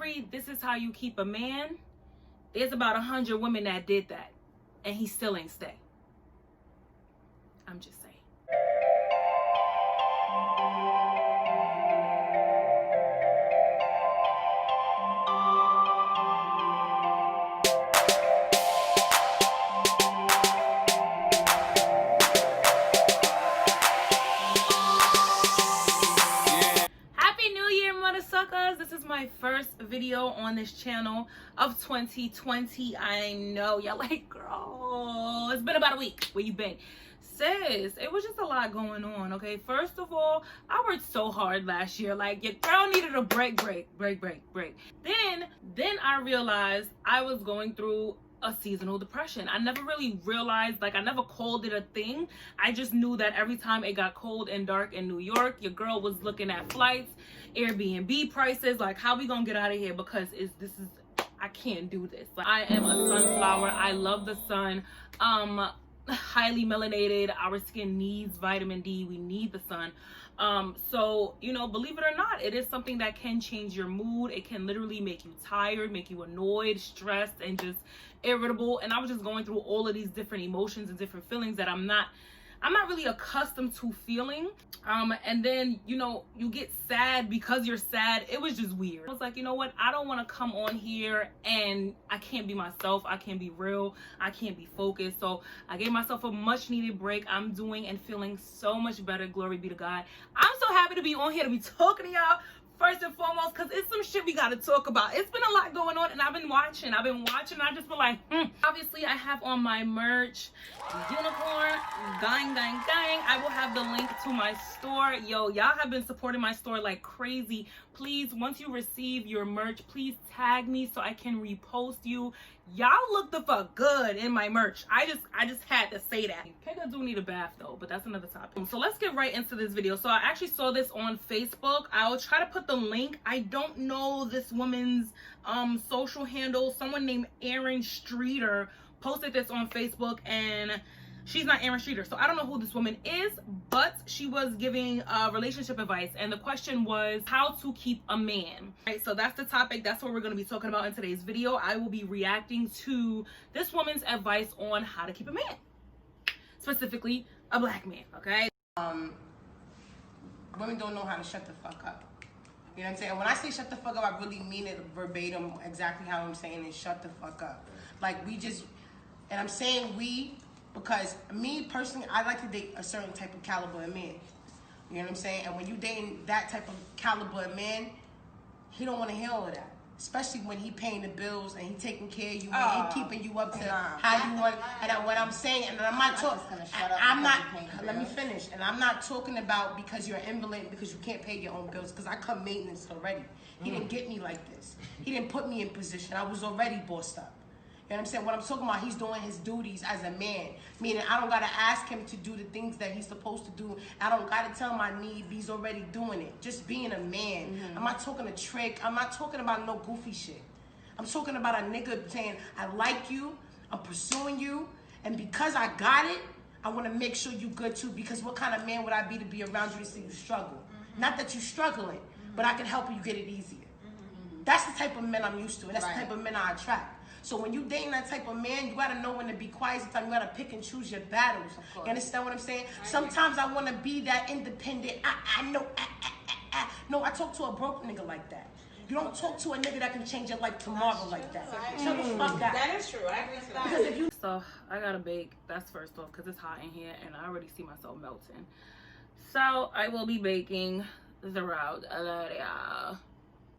Lori, this is how you keep a man. There's about 100 women that did that, and he still ain't stay. I'm just saying. This is my first video on this channel of 2020. I know y'all like, girl, it's been about a week. Where you been? Sis, it was just a lot going on. Okay, first of all, I worked so hard last year. Like, your girl needed a break. Then I realized I was going through a seasonal depression. I never really realized, like, I never called it a thing. I just knew that every time it got cold and dark in New York, your girl was looking at flights, Airbnb prices, like, how we gonna get out of here, because I can't do this. Like, I am a sunflower. I love the sun. Highly melanated. Our skin needs vitamin D. We need the sun. So, you know, believe it or not, it is something that can change your mood. It can literally make you tired, make you annoyed, stressed, and just irritable. And I was just going through all of these different emotions and different feelings that I'm not really accustomed to feeling. And then, you know, you get sad because you're sad. It was just weird. I was like, you know what? I don't want to come on here and I can't be myself. I can't be real. I can't be focused. So I gave myself a much needed break. I'm doing and feeling so much better. Glory be to God. I'm so happy to be on here to be talking to y'all. First and foremost, because it's some shit we got to talk about. It's been a lot going on, and I've been watching. I just been like, Obviously, I have on my merch, unicorn, gang. I will have the link to my store. Yo, y'all have been supporting my store like crazy. Please, once you receive your merch, please tag me so I can repost you. Y'all look the fuck good in my merch. I just had to say that. Kinda do need a bath though, but that's another topic. So let's get right into this video. So I actually saw this on Facebook. I'll try to put the link. I don't know this woman's social handle. Someone named Erin Streeter posted this on Facebook, and she's not Erin Streeter, so I don't know who this woman is, but she was giving relationship advice, and the question was how to keep a man. Right, so that's the topic. That's what we're going to be talking about in today's video. I will be reacting to this woman's advice on how to keep a man, specifically a black man. Okay. Women don't know how to shut the fuck up. You know what I'm saying? When I say shut the fuck up, I really mean it verbatim, exactly how I'm saying it. Shut the fuck up. Like, and I'm saying we, because me personally, I like to date a certain type of caliber of man. You know what I'm saying? And when you dating that type of caliber of man, he don't want to hear all of that. Especially when he paying the bills and he taking care of you and he keeping you up to how you want. And what I'm saying, and I'm not talking. Let me finish. And I'm not talking about because you're an invalid because you can't pay your own bills. Because I come maintenance already. He didn't get me like this. He didn't put me in position. I was already bossed up. You know what I'm saying? What I'm talking about, he's doing his duties as a man. Meaning, I don't got to ask him to do the things that he's supposed to do. I don't got to tell him I need. He's already doing it. Just being a man. I'm not talking a trick. I'm not talking about no goofy shit. I'm talking about a nigga saying, I like you. I'm pursuing you. And because I got it, I want to make sure you good too. Because what kind of man would I be to be around you to see you struggle? Not that you're struggling, but I can help you get it easier. That's the type of men I'm used to. And that's the type of men I attract. So when you dating that type of man, you gotta know when to be quiet. Sometimes you gotta pick and choose your battles. You understand what I'm saying? Sometimes I wanna be that independent. I know. No, I talk to a broke nigga like that. You don't talk to a nigga that can change your life tomorrow like that. Shut the fuck up. That is true. I agree with that. Because if you So I gotta bake. That's first off, because it's hot in here and I already see myself melting. So I will be baking the route.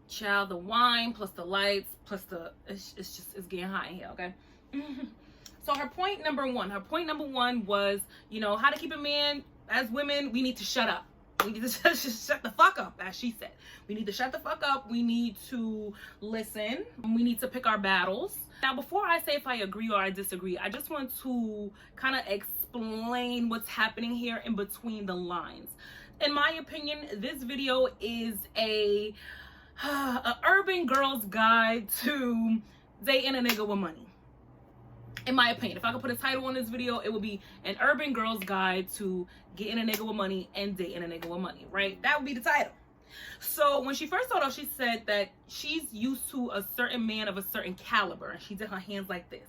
Child, the wine plus the lights plus it's getting hot in here. Okay. So her point number one was, you know, how to keep a man. As women, we need to shut up. We need to just shut the fuck up, as she said. We need to shut the fuck up. We need to listen. We need to pick our battles. Now, before I say if I agree or I disagree, I just want to kind of explain what's happening here in between the lines. In my opinion, this video is a urban girl's guide to dating a nigga with money. In my opinion, if I could put a title on this video, it would be an urban girl's guide to getting a nigga with money and dating a nigga with money, right? That would be the title. So when she first started off, she said that she's used to a certain man of a certain caliber, and she did her hands like this.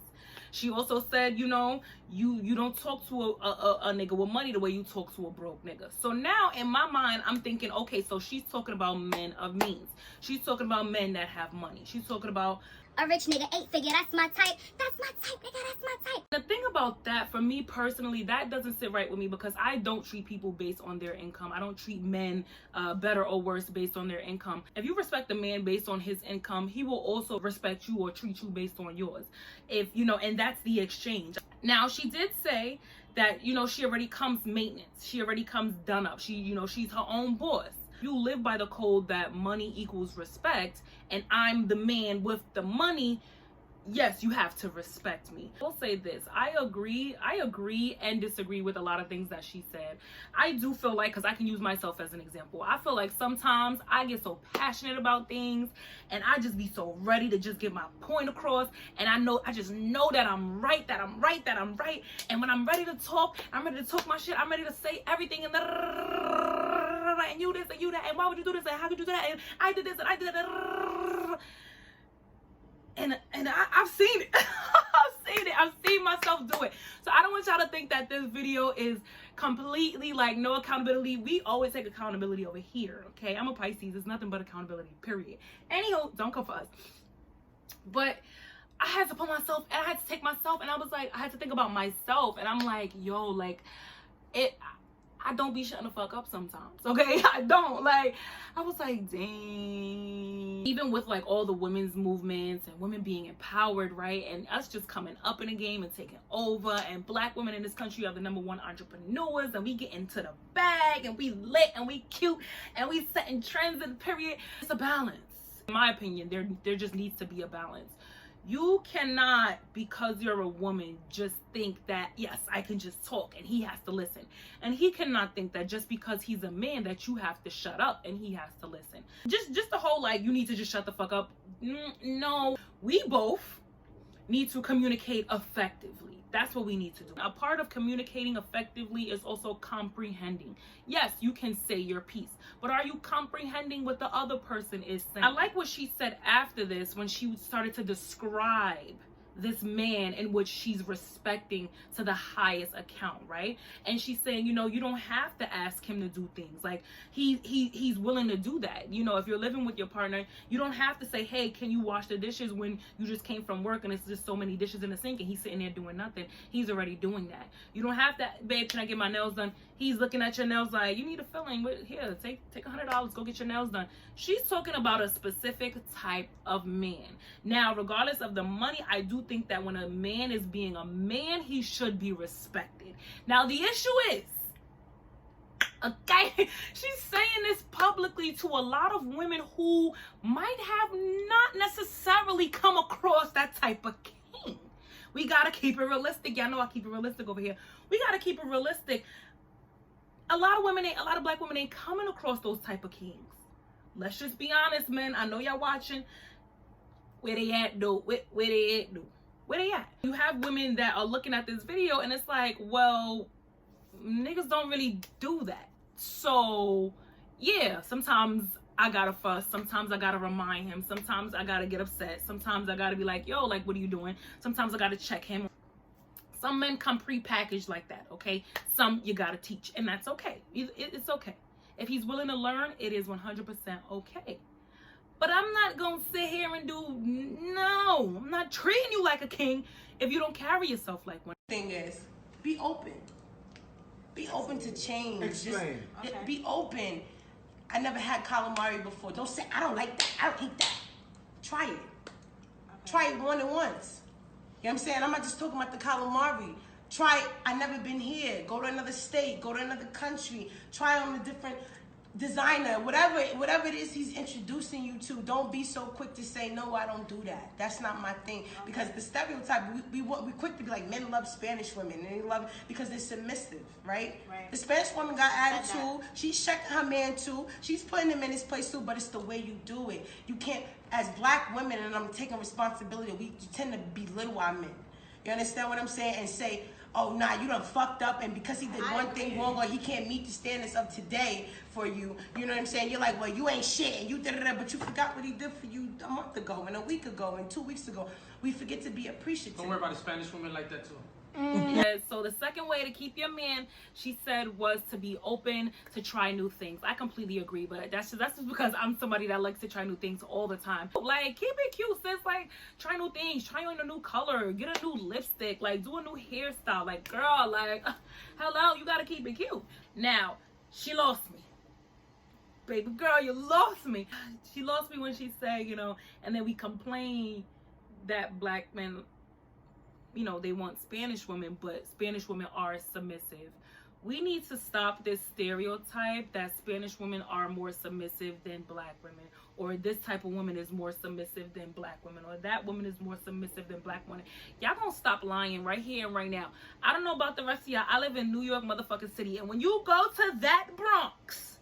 She also said, you know, you don't talk to a nigga with money the way you talk to a broke nigga. So now in my mind, I'm thinking, okay, so she's talking about men of means. She's talking about men that have money. She's talking about a rich nigga, 8-figure, that's my type. That's my type, nigga, that's my type. the thing about that, for me personally, that doesn't sit right with me, because I don't treat people based on their income. I don't treat men better or worse based on their income. If you respect a man based on his income, he will also respect you or treat you based on yours. If you know, and that's the exchange. Now, she did say that, you know, she already comes maintenance. She already comes done up. She, you know, she's her own boss. You live by the code that money equals respect, and I'm the man with the money. Yes, you have to respect me. I'll say this. I agree and disagree with a lot of things that she said. I do feel like, because I can use myself as an example, I feel like sometimes I get so passionate about things, and I just be so ready to just get my point across, and I just know that I'm right. And when I'm ready to talk my shit. I'm ready to say everything, and you this and you that, and why would you do this, and how could you do that, and I did this and I did that. And I've seen it. I've seen myself do it. So I don't want y'all to think that this video is completely like no accountability. We always take accountability over here, okay? I'm a Pisces. It's nothing but accountability, period. Anyhow, don't come for us. But I had to put myself, and I had to take myself, and I was like, I had to think about myself, and I'm like, yo, like, I don't be shutting the fuck up sometimes, okay? I don't. Like, I was like, dang. Even with like all the women's movements and women being empowered, right? And us just coming up in the game and taking over, and black women in this country are the #1 entrepreneurs, and we get into the bag, and we lit, and we cute, and we setting trends in the period. It's a balance. In my opinion, there just needs to be a balance. You cannot, because you're a woman, just think that, yes, I can just talk and he has to listen. And he cannot think that just because he's a man that you have to shut up and he has to listen. Just the whole, like, you need to just shut the fuck up. No, we both need to communicate effectively. That's what we need to do. A part of communicating effectively is also comprehending. Yes, you can say your piece, but are you comprehending what the other person is saying? I like what she said after this, when she started to describe this man in which she's respecting to the highest account, right? And she's saying, you know, you don't have to ask him to do things. Like, he's willing to do that. You know, if you're living with your partner, you don't have to say, hey, can you wash the dishes, when you just came from work and it's just so many dishes in the sink and he's sitting there doing nothing. He's already doing that. You don't have to, babe, can I get my nails done? He's looking at your nails like, you need a filling. Here, take $100, go get your nails done. She's talking about a specific type of man. Now, regardless of the money, I do think that when a man is being a man, he should be respected. Now, the issue is, okay, she's saying this publicly to a lot of women who might have not necessarily come across that type of king. We gotta keep it realistic. Y'all know I keep it realistic over here. We gotta keep it realistic. A lot of black women ain't coming across those type of kings. Let's just be honest, men. I know y'all watching. Where they at, though? Where they at, though? Where they at? You have women that are looking at this video and it's like, well, niggas don't really do that. So, yeah, sometimes I gotta fuss. Sometimes I gotta remind him. Sometimes I gotta get upset. Sometimes I gotta be like, yo, like, what are you doing? Sometimes I gotta check him. Some men come pre-packaged like that, okay? Some you gotta teach, and that's okay. It's okay. If he's willing to learn, it is 100% okay. But I'm not gonna sit here and no, I'm not treating you like a king if you don't carry yourself like one. Thing is, be open. Be open to change. Explain. Just, be open. I never had calamari before. Don't say, I don't like that. I don't eat that. Try it. Okay. Try it more than once. You know what I'm saying? I'm not just talking about the calamari. Try it. I never been here. Go to another state. Go to another country. Try on a different designer. Whatever it is he's introducing you to, don't be so quick to say, no, I don't do that. That's not my thing. Okay. Because the stereotype, we quick to be like, men love Spanish women. And they love, because they're submissive, right? The Spanish woman got attitude. She's checking her man too. She's putting him in his place too, but it's the way you do it. You can't, as black women, and I'm taking responsibility, we tend to belittle our men. You understand what I'm saying? And say, oh nah, you done fucked up, and because he did one thing wrong or he can't meet the standards of today for you, you know what I'm saying? You're like, well, you ain't shit, and you da-da-da, but you forgot what he did for you a month ago, and a week ago, and 2 weeks ago. We forget to be appreciative. Don't worry about the Spanish women like that too. Yes, so the second way to keep your man, she said, was to be open to try new things. I completely agree, but that's just because I'm somebody that likes to try new things all the time. Like, keep it cute, sis. Like, try new things, try on a new color, get a new lipstick, like, do a new hairstyle. Like, girl, like, hello, you gotta keep it cute. Now, she lost me. Baby girl, you lost me. She lost me when she said, you know, and then we complain that black men, you know, they want Spanish women, but Spanish women are submissive. We need to stop this stereotype that Spanish women are more submissive than black women, or this type of woman is more submissive than black women, or that woman is more submissive than black women. Y'all gonna stop lying right here and right now. I don't know about the rest of y'all. I live in New York motherfucking City, and when you go to that Bronx,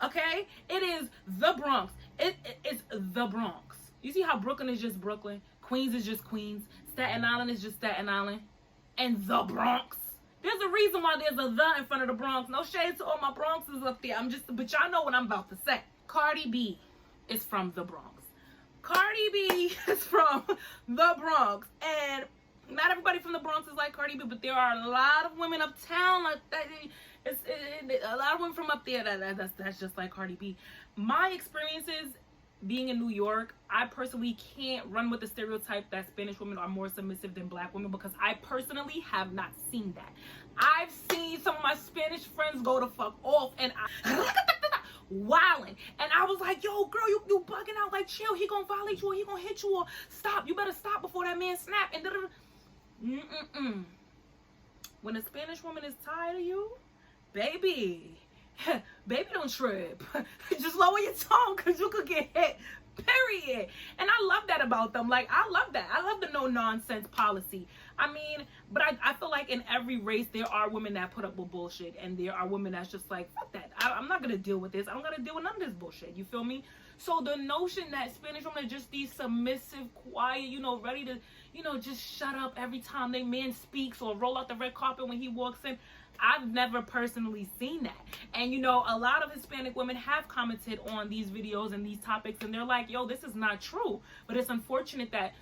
okay, it is the Bronx. It's the Bronx. You see how Brooklyn is just Brooklyn, Queens is just Queens, Staten Island is just Staten Island, and the Bronx. There's a reason why there's a the in front of the Bronx. No shade to all my Bronxers up there. But y'all know what I'm about to say. Cardi B is from the Bronx. Cardi B is from the Bronx. And not everybody from the Bronx is like Cardi B, but there are a lot of women uptown like that. A lot of women from up there that's just like Cardi B. My experiences being in New York, I personally can't run with the stereotype that Spanish women are more submissive than black women, because I personally have not seen that. I've seen some of my Spanish friends go to fuck off and wilding, and I was like, yo girl, you bugging out, like chill, he gonna violate you or he gonna hit you, or stop, you better stop before that man snap. And when a Spanish woman is tired of you, baby, don't trip. Just lower your tone, because you could get hit, period. And I love that about them. Like, I love that. I love the no nonsense policy. I mean, but I feel like in every race there are women that put up with bullshit, and there are women that's just like, fuck that, I'm not gonna deal with this. I don't gotta deal with none of this bullshit. You feel me? So the notion that Spanish women are just these submissive, quiet, you know, ready to, you know, just shut up every time they man speaks, or roll out the red carpet when he walks in, I've never personally seen that. And you know, a lot of Hispanic women have commented on these videos and these topics, and they're like, yo, this is not true. But it's unfortunate that,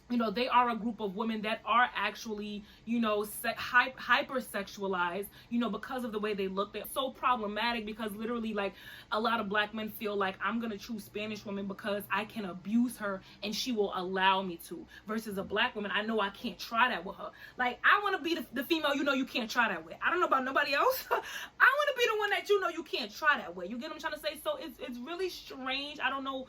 you know, they are a group of women that are actually, you know, hypersexualized, you know, because of the way they look. They're so problematic, because literally, like, a lot of black men feel like, I'm gonna choose Spanish women because I can abuse her and she will allow me to, versus a black woman, I know I can't try that with her. Like, I want to be the female you know you can't try that with. I don't know about nobody else. I want to be the one that you know you can't try that with. You get what I'm trying to say? So it's really strange. I don't know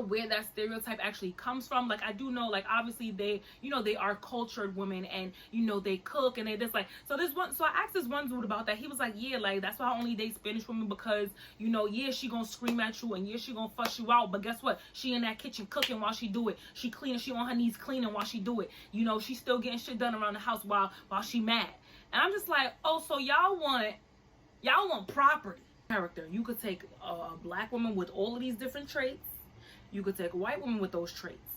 where that stereotype actually comes from. Like, I do know, like, obviously they, you know, they are cultured women, and, you know, they cook, and they just like, so I asked this one dude about that. He was like, yeah, like, that's why I only date Spanish women, because, you know, yeah, she gonna scream at you, and yeah, she gonna fuss you out, but guess what? She in that kitchen cooking while she do it. She cleaning, she on her knees cleaning while she do it. You know, she's still getting shit done around the house while she mad. And I'm just like, oh, so y'all want property. Character. You could take a black woman with all of these different traits. You could take a white woman with those traits,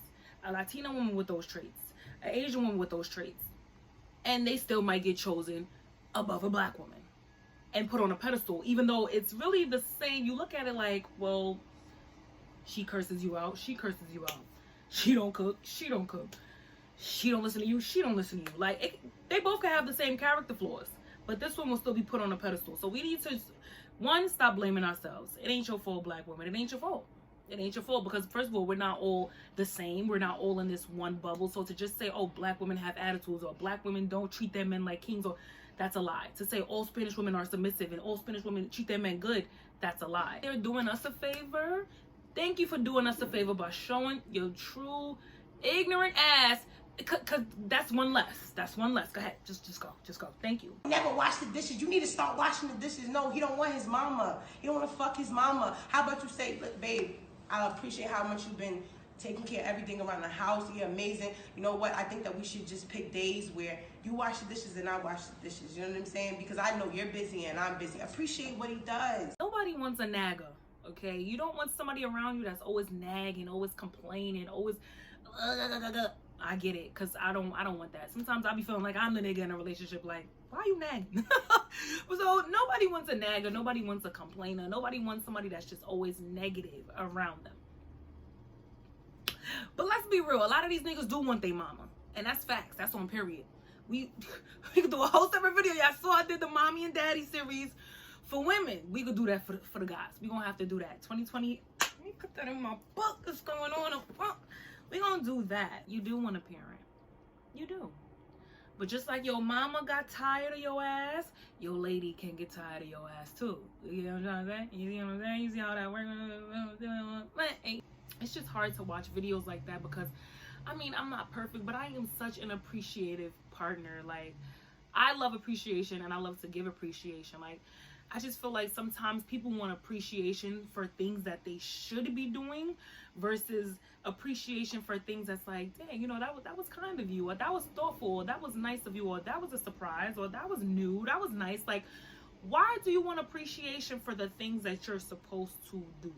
a Latina woman with those traits, an Asian woman with those traits, and they still might get chosen above a black woman and put on a pedestal, even though it's really the same. You look at it like, well, she curses you out, she curses you out. She don't cook, she don't cook. She don't listen to you, she don't listen to you. Like, they both can have the same character flaws, but this one will still be put on a pedestal. So we need to, one, stop blaming ourselves. It ain't your fault, black women. It ain't your fault. It ain't your fault, because first of all, we're not all the same. We're not all in this one bubble. So to just say, oh, black women have attitudes, or black women don't treat their men like kings, or that's a lie. To say all Spanish women are submissive and all Spanish women treat their men good, that's a lie. They're doing us a favor. Thank you for doing us a favor by showing your true ignorant ass, because that's one less. That's one less. Go ahead. Just go. Thank you. Never wash the dishes. You need to start washing the dishes. No, he don't want his mama. He don't want to fuck his mama. How about you say, look, babe, I appreciate how much you've been taking care of everything around the house. You're amazing. You know what? I think that we should just pick days where you wash the dishes and I wash the dishes. You know what I'm saying? Because I know you're busy and I'm busy. Appreciate what he does. Nobody wants a nagger, okay? You don't want somebody around you that's always nagging, always complaining, always I get it, cause I don't want that. Sometimes I be feeling like I'm the nigga in a relationship. Like, why you nagging? So nobody wants a nagger. Nobody wants a complainer. Nobody wants somebody that's just always negative around them. But let's be real. A lot of these niggas do want their mama, and that's facts. That's on period. We could do a whole separate video. Y'all saw I did the mommy and daddy series for women. We could do that for the guys. We gonna have to do that. 2020. Let me put that in my book. What's going on up front? We gonna do that. You do want a parent. You do. But just like your mama got tired of your ass, your lady can get tired of your ass too. You know what I'm saying? You see what I'm saying? You see how that works? It's just hard to watch videos like that because, I mean, I'm not perfect, but I am such an appreciative partner. Like, I love appreciation and I love to give appreciation. Like, I just feel like sometimes people want appreciation for things that they should be doing versus appreciation for things that's like, dang, you know, that was kind of you, or that was thoughtful, or that was nice of you, or that was a surprise, or that was new, that was nice. Like, why do you want appreciation for the things that you're supposed to do?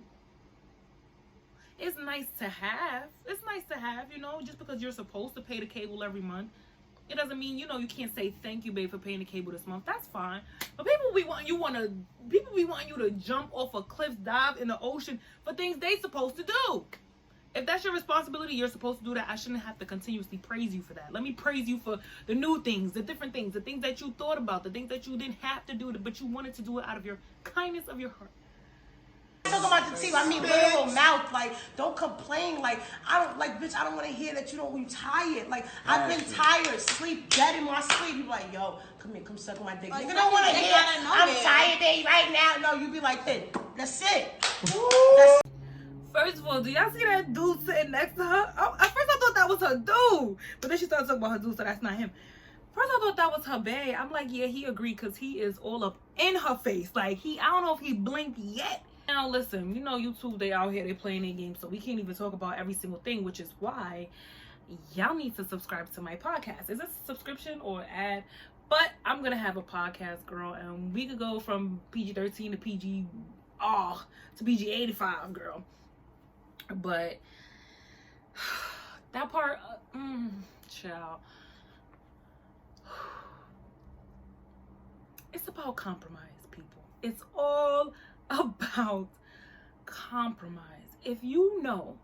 It's nice to have. It's nice to have, you know, just because you're supposed to pay the cable every month. It doesn't mean, you know, you can't say thank you, babe, for paying the cable this month. That's fine. But people be wanting you to jump off a cliff, dive in the ocean for things they supposed to do. If that's your responsibility, you're supposed to do that. I shouldn't have to continuously praise you for that. Let me praise you for the new things, the different things, the things that you thought about, the things that you didn't have to do, but you wanted to do it out of your kindness of your heart. Talk about the teeth. I mean, literal mouth. Like, don't complain. Like, I don't like, bitch. I don't want to hear that you tired. Like, I've been tired, sleep, dead in my sleep. You be like, yo, come here, come suck on my dick. Like, you don't want to hear. I'm tired, babe, right now. No, you be like this. That's it. First of all, do y'all see that dude sitting next to her? At first I thought that was her dude, but then she started talking about her dude, so that's not him. First I thought that was her bae. I'm like, yeah, he agreed because he is all up in her face. Like, I don't know if he blinked yet. Now listen, you know YouTube, they out here, they playing their game, so we can't even talk about every single thing, which is why y'all need to subscribe to my podcast. Is this a subscription or ad? But I'm gonna have a podcast, girl, and we could go from PG-13 to PG-85, girl. But that part, child, it's about compromise, people. It's all about compromise. If you know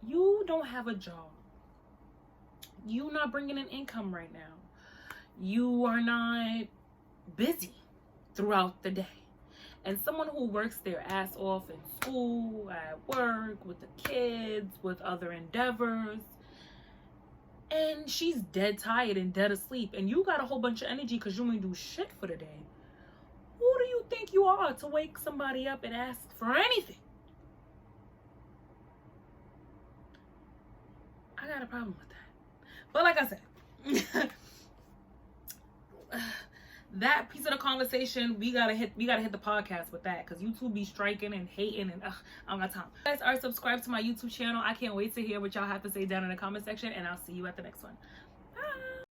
you don't have a job, you're not bringing in income right now, you are not busy throughout the day, and someone who works their ass off in school, at work, with the kids, with other endeavors, and she's dead tired and dead asleep, and you got a whole bunch of energy because you ain't do shit for the day, who do you think you are to wake somebody up and ask for anything? I got a problem with that. But like I said, that piece of the conversation, we gotta hit the podcast with that, because YouTube be striking and hating, and I don't got time. If you guys are subscribed to my YouTube channel, I can't wait to hear what y'all have to say down in the comment section, and I'll see you at the next one.